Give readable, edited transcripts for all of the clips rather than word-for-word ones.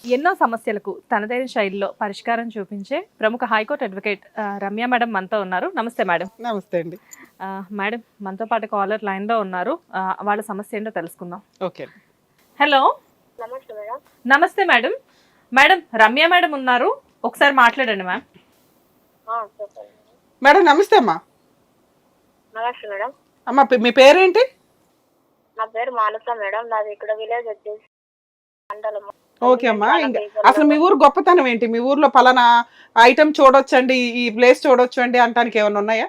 ఎన్నో సమస్యలకు తనదైన శైలిలో పరిష్కారం చూపించే ప్రముఖ హైకోర్టు అడ్వకేట్ రమ్య మేడం మనతో ఉన్నారు. నమస్తే మేడం. నమస్తే అండి. మేడం మనతో పాటు కాలర్ లైన్లో ఉన్నారు. వాళ్ళ సమస్య ఏంటో తెలుసుకుందాం. ఓకే. హలో. నమస్తే మేడం. నమస్తే మేడం. మేడం రమ్య మేడం ఉన్నారు, ఒకసారి మాట్లాడండి మ్యామ్. చెప్పండి. మేడం నమస్తే అమ్మా. నమస్తే మేడం. అమ్మ మీ పేరేంటి? నా పేరు మానస మేడం. నాది ఇక్కడ విలేజ్ వచ్చేసి మండలం. ఓకే అమ్మా. అసలు మీ ఊరు గొప్పతనం ఏంటి? మీ ఊర్లో పలానా ఐటమ్ చూడొచ్చండి, ఈ ప్లేస్ చూడొచ్చండి అంటానికి ఏమైనా ఉన్నాయా?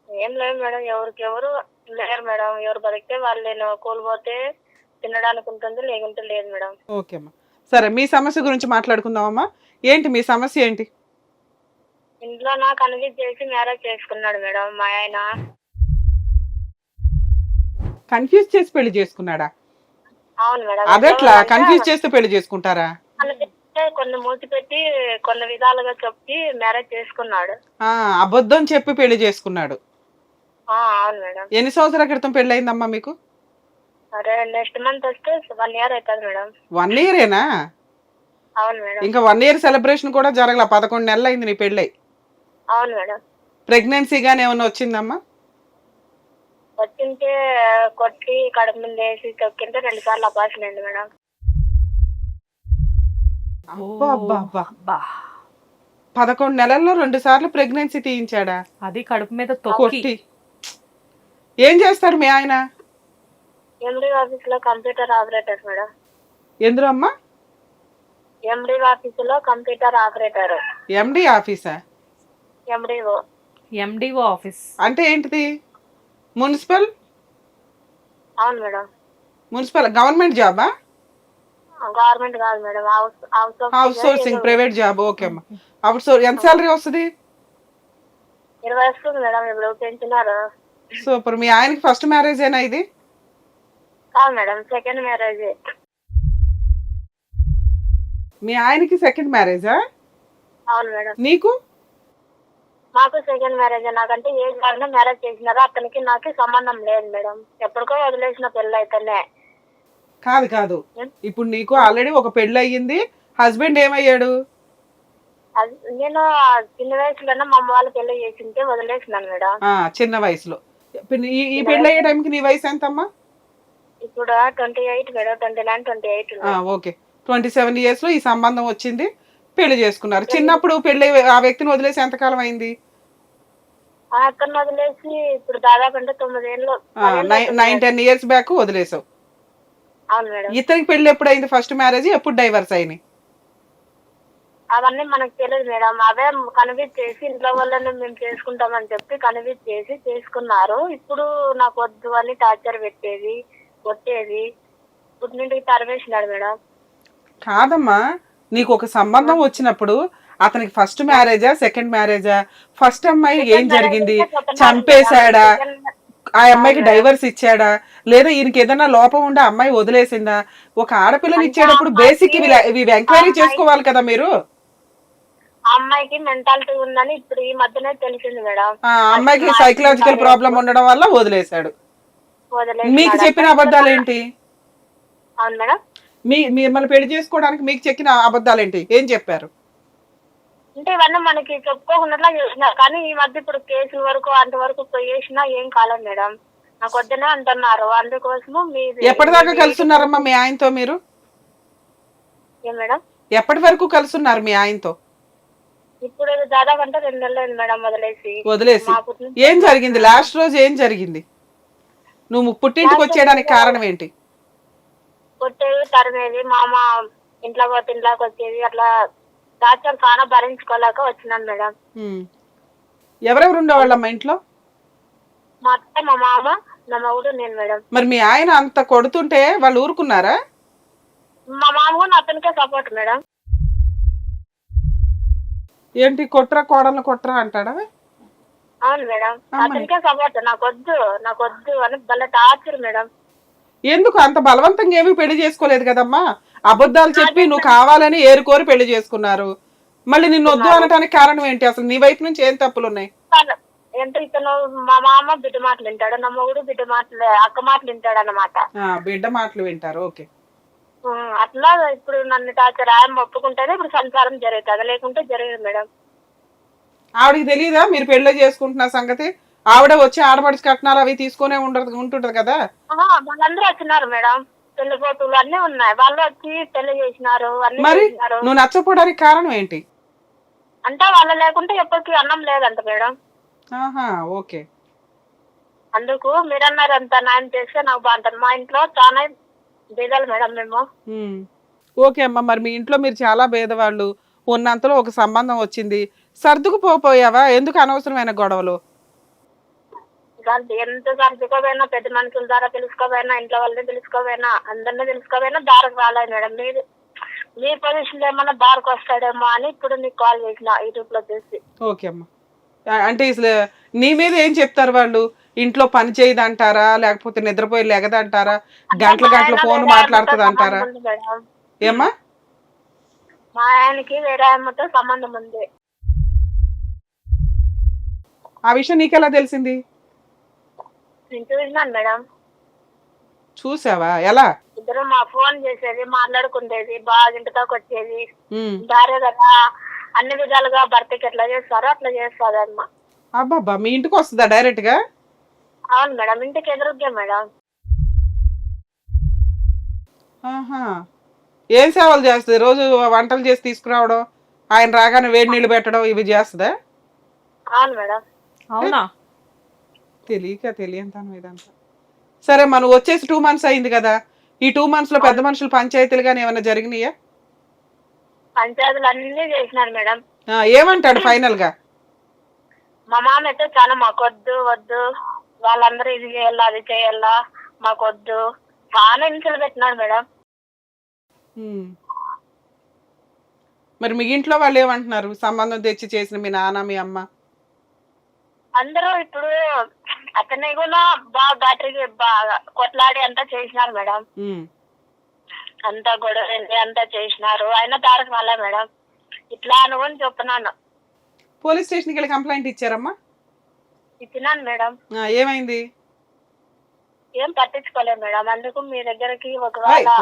ఏం లేదు మేడం, ఎవరు లేరు మేడం. ఎవరు బతికితే వాళ్ళు, నేను కూలిపోతే తినడానికి ఉంటుంది, లేకుంటే లేదు మేడం. ఓకే అమ్మా, సరే మీ సమస్య గురించి మాట్లాడుకుందామమ్మా. ఏంటి మీ సమస్య ఏంటి? ఇంట్లో నాకు కన్విన్స్ చేసి మ్యారేజ్ చేసుకున్నాడు మేడం మా ఆయన. కన్ఫ్యూజ్ చేసి పెళ్లి చేసుకున్నాడా? అవును మేడం. అదెట్లా కన్ఫ్యూజ్ చేస్తే పెళ్లి చేసుకుంటారా? కొన్ని మూసి పెట్టి కొన్ని విధాలుగా చెప్పి మ్యారేజ్ చేసుకున్నాడు. అబద్ధం చెప్పి పెళ్లి చేసుకున్నాడు. అవును మేడం. ఎన్ని సంవత్సరాల క్రితం పెళ్లి అయిందమ్మా మీకు? అరే నెక్స్ట్ మంత్ వస్తే 1 year అవుతుంది మేడం. 1 yearేనా? అవును మేడం. ఇంకా 1 year సెలబ్రేషన్ కూడా జరగల, 11 నెలలు అయింది నీ పెళ్ళై. అవును మేడం. ప్రెగ్నెన్సీ గానీ ఏమన్నా వచ్చిందమ్మా? వచ్చింటే కొట్టి కడుపు మీద వేసి తొక్కింటే 2 సార్లు అపార్షన్ అయింది మేడం. అబ్బా అబ్బా అబ్బా, 11 నెలల్లో 2 సార్లు ప్రెగ్నెన్సీ తీయించాడా? అది కడుపు మీద కొట్టి. ఏం చేస్తాడు మీ ఆయన? ఎండి ఆఫీస్ లో కంప్యూటర్ ఆపరేటర్ మేడం. ఎందులో అమ్మా? ఎండి ఆఫీస్ లో కంప్యూటర్ ఆపరేటర్. ఎండి ఆఫీసా? ఎండిఓ. ఎండిఓ ఆఫీస్ అంటే ఏంటిది? మున్సిపల్? అవును మేడం. మున్సిపల్ గవర్నమెంట్ జాబా? గవర్నమెంట్ కాదు madam, house sourcing private job. Okay అమ్మా. అవుట్ సోర్ ఎంత సాలరీ వస్తుంది? 20 వస్తుంది మేడం. ఇప్పుడు పెంచినారు. సూపర్. మీ ఆయనకి ఫస్ట్ మ్యారేజ్ ఏనా ఇది? కాదు మేడం, సెకండ్ మ్యారేజ్. మీ ఆయనకి సెకండ్ మ్యారేజా? అవును మేడం. నీకు? మాకు సెకండ్ మ్యారేజ్. నాకంటే ఏజ్ కాగానే మ్యారేజ్ చేసినారు. అతనికి నాకు సంబంధం లేదు మేడం, ఎప్పటికో వదిలేసిన పెళ్ళి అయితేనే. కాదు కాదు, ఇప్పుడు నీకు ఆల్రెడీ ఒక పెళ్లి అయ్యింది, హస్బెండ్ ఏమయ్యాడు? నేను చిన్న వయసులోనే మా అమ్మ వాళ్ళు పెళ్లి చేసింటే వదిలేసినాను మేడం. చిన్న వయసులో. ఈ పెళ్లి అయ్యే టైంకి నీ వయసు ఎంతమ్మా? ఇప్పుడు 28 మేడం. 29, 28. ఓకే, 27 years లో ఈ సంబంధం వచ్చింది, పెళ్లి చేసుకున్నారు. చిన్నప్పుడు పెళ్లి ఆ వ్యక్తిని వదిలేసి ఎంతకాలం అయింది? అతను వదిలేసి ఇప్పుడు దాదాపు అంటే 9 ఏళ్ళు. 9-10 years బ్యాక్ వదిలేసావు. అవును మేడం. ఇతనికి పెళ్లి ఎప్పుడు అయింది? ఫస్ట్ మ్యారేజ్ ఎప్పుడు డైవర్స్ అయినాయి? అవన్నీ మనకు తెలియదు మేడం. అవే కన్విన్స్ చేసి ఇంట్లో వాళ్ళని మేము చేసుకుంటామని చెప్పి కన్విన్స్ చేసి చేసుకున్నారు. ఇప్పుడు నాకు వద్దు అని టార్చర్ పెట్టేది, కొట్టేది, పుట్టింటికి తరిమేసినాడు మేడం. కాదమ్మా, నీకు ఒక సంబంధం వచ్చినప్పుడు అతనికి ఫస్ట్ మ్యారేజా సెకండ్ మ్యారేజా? ఫస్ట్ అమ్మాయి ఏం జరిగింది? చంపేశాడా? ఆ అమ్మాయికి డైవర్స్ ఇచ్చాడా? లేదా ఈయనకి ఏదైనా లోపం ఉండే అమ్మాయి వదిలేసిందా? ఒక ఆడపిల్లని ఇచ్చేటప్పుడు బేసిక్ ఇవి ఎంక్వైరీ చేసుకోవాలి కదా మీరు. ఆ అమ్మాయికి మెంటాలిటీ ఉందని ఇప్పుడు ఈ మధ్యనే తెలిసింది మేడం. ఆ అమ్మాయికి సైకలాజికల్ ప్రాబ్లం ఉండడం వల్ల వదిలేశాడు. మీకు చెప్పిన అబద్ధాలు ఏంటి? అవును మేడం. మిమ్మల్ని పెళ్లి చేసుకోవడానికి మీకు చెప్పిన అబద్ధాలు ఏంటి? ఏం చెప్పారు? అంటే ఇవన్నీ మనకి చెప్పుకోకుండా చేసినారు. కానీ ఈ మధ్య ఇప్పుడు కేసుల వరకు అంతవరకు చేసినా ఏం కాలేదు మేడం. నాకు వద్దనే అంటున్నారు. అందుకోసము మీరు ఎప్పటిదాకా కలుసున్నారమ్మా మీ ఆయనతో మీరు? ఏం మేడం? ఎప్పటి వరకు కలుసున్నారు మీ ఆయనతో? ఇప్పుడు దాదాపు అంటే 2 నెలలు అయింది మేడం వదిలేసి. ఏం జరిగింది లాస్ట్ రోజు? ఏం జరిగింది? నువ్వు పుట్టింటికి వచ్చేయడానికి కారణం ఏంటి? కొట్టేది, తరిమేది, మా అమ్మ ఇంట్లో పోతే ఇంట్లోకి వచ్చేది, అట్లా టార్చర్ చాలా భరించుకోలేక వచ్చినాను మేడం. ఎవరెవరు ఉండేవాళ్ళమ్మా ఇంట్లో? మా అత్త, మా మామ, నా మగుడు, నేను మేడం. మరి మీ ఆయన అంత కొడుతుంటే వాళ్ళు ఊరుకున్నారా? మా మామ కూడా అతనికే సపోర్ట్ మేడం. ఏంటి కొట్రా కోడలను కొట్రా అంటాడా? అవును మేడం, అతనికే సపోర్ట్. నాకు వద్దు అని భలే టార్చర్ మేడం. ఎందుకు అంత బలవంతంగా ఏమీ పెళ్లి చేసుకోలేదు కదమ్మా? అబద్ధాలు చెప్పి నువ్వు కావాలని ఏరుకోరి పెళ్లి చేసుకున్నారు. మళ్ళీ నిన్ను వద్దు అనడానికి కారణం ఏంటి? అసలు నీ వైపు నుంచి ఏం తప్పులు ఉన్నాయి? అంటే ఇతను మా మామ బిడ్డ మాటలు వింటాడు, నా మొగుడు బిడ్డ మాటలు, అక్క మాటలు వింటాడు అన్నమాట. బిడ్డ మాటలు వింటారు. ఓకే. అట్లా ఇప్పుడు నన్ను టార్చర్ ఆయన ఒప్పుకుంటేనే ఇప్పుడు సంసారం జరుగుతుంది, లేకుంటే జరగదు మేడం. ఆవిడకి తెలియదా మీరు పెళ్లి చేసుకుంటున్న సంగతి? ఆవిడ వచ్చి ఆడపడిచి కట్నాలు అవి తీసుకునే ఉంటుంటది కదా. వాళ్ళందరూ వచ్చినారు మేడం, పెళ్లి ఫోటోలు అన్ని ఉన్నాయి, వాళ్ళు వచ్చి పెళ్లి చేసినారు, అన్ని మరి చేసినారు. నువ్వు నచ్చపోవడానికి కారణం ఏంటి? అంటే వాళ్ళు లేకుంటే ఎప్పటికీ అన్నం లేదంట మేడం. ఆహా, ఓకే. అందుకు మీరన్నారు అంత న్యాయం చేస్తే నాకు బాగుంటుంది. మా ఇంట్లో చాలా బీదాలు మేడం మేము. ఓకే అమ్మా, మరి మీ ఇంట్లో మీరు చాలా భేదవాళ్ళు, ఉన్నంతలో ఒక సంబంధం వచ్చింది, సర్దుకుపోయావా? ఎందుకు అనవసరమైన గొడవలు? ఎంత సర్దుకోపోయినా, పెద్ద మనుషుల ద్వారా తెలుసుకోపోయినా, ఇంట్లో వాళ్ళని తెలుసుకోపోయినా, అందరినీ తెలుసుకోపోయినా దారికి రాలేదు మేడం. మీరు మీ పొజిషన్ లో ఏమన్నా దారికి వస్తాడేమో అని ఇప్పుడు నీకు కాల్ చేసిన యూట్యూబ్ లో చూసి. ఓకే అమ్మా, అంటే అసలు నీ మీద ఏం చెప్తారు వాళ్ళు? ఇంట్లో పని చేయదు అంటారా, లేకపోతే నిద్రపోయి లెగదంటారా, గంటల గంటల ఫోన్ మాట్లాడుతుంది అంటారా? ఏమ్మా? మా ఆయనకి వేరే అమ్మతో సంబంధం ఉంది. ఆ విషయం నీకెలా తెలిసింది? నేను చూసినాను మేడం. చూసావా? ఎలా? ఇద్దరు మా ఫోన్ చేసేది, మాట్లాడుకునేది, బాగా ఇంటికి వచ్చేది. భార్య కదా, అన్ని విధాలుగా భర్తకి ఎట్లా చేస్తారో అట్లా చేస్తుంది అమ్మ. అబ్బాబ్బా, మీ ఇంటికి వస్తుందా డైరెక్ట్ గా? అవును మేడం, ఇంటికి ఎదురుగ్గా మేడం. ఆహా, ఏం సేవలు చేస్తుంది? రోజు వంటలు చేసి తీసుకురావడం, ఆయన రాగానే వేడి నీళ్ళు పెట్టడం, ఇవి చేస్తుందా? అవును మేడం. అవునా? తెలియని ఇదంతా. సరే, మనం వచ్చేసి 2 months అయింది కదా, ఈ 2 months లో పెద్ద మనుషులు పంచాయతీలు గానీ ఏమైనా జరిగినాయా? పంచాయతీలు అన్ని చేసినారు మేడం. ఏమంటాడు ఫైనల్ గా? మా మామ అయితే చాలా మాకొద్దు వద్దు, వాళ్ళందరూ ఇది చేయాలా అది చేయాలా, మాకొద్దు, చాలా హింసలు పెట్టినాడు మేడం. మరి మీ ఇంట్లో వాళ్ళు ఏమంటున్నారు? సంబంధం తెచ్చి చేసిన మీ నాన్న మీ అమ్మ అందరూ ఇప్పుడు అతన్ని కూడా బాగా గట్టిగా బాగా కొట్లాడి అంతా చేసినారు మేడం. అంతా గొడవ అంతా చేసినారు, అయినా దారికి రాలే మేడం. ఇట్లా అనుకుని చెప్తున్నాను. పోలీస్ స్టేషన్కి వెళ్ళి కంప్లైంట్ ఇచ్చారమ్మా? ఇచ్చినాను మేడం. ఏమైంది? ఏం పట్టించుకోలేదు మేడం. అందుకు మీ దగ్గరకి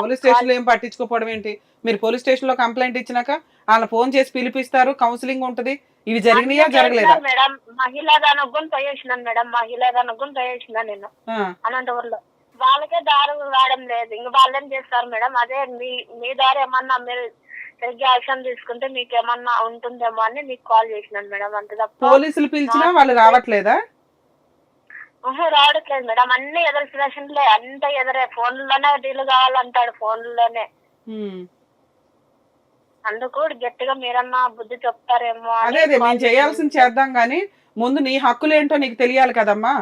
పోలీస్ స్టేషన్ లో ఏం పట్టించుకోపోవడం ఏంటి? మీరు పోలీస్ స్టేషన్ లో కంప్లైంట్ ఇచ్చినాక వాళ్ళ ఫోన్ చేసి పిలిపిస్తారు, కౌన్సిలింగ్ ఉంటది. ఇవి జరిగినాయా జరగలేదా? మేడం మహిళా దానొగ్గుని పోయేసినాను మేడం, మహిళా దానొగ్గుని పోయేసిన నేను అనంతపురంలో. వాళ్ళకే దారి రావడం లేదు, ఇంక వాళ్ళేం చేస్తారు మేడం? అదే మీ దారి ఏమన్నా మీరు సరిగ్గా యాక్షన్ తీసుకుంటే మీకేమన్నా ఉంటుందేమో అని మీకు కాల్ చేసినాను మేడం. అంతే తప్ప పోలీసులు పిలిచినా వాళ్ళు రావట్లేదా? రావట్లేదు మేడం. అన్ని ఎదురు స్టేషన్లే, అంత ఎదురే, ఫోన్లోనే డీల్ కావాలంటాడు, ఫోన్లోనే. అందుకు గట్టిగా మీరన్నా బుద్ధి చెప్తారేమో. అదే మేము చేయాల్సింది చేద్దాం గానీ ముందు నీ హక్కులు ఏంటో నీకు తెలియాలి కదమ్మా.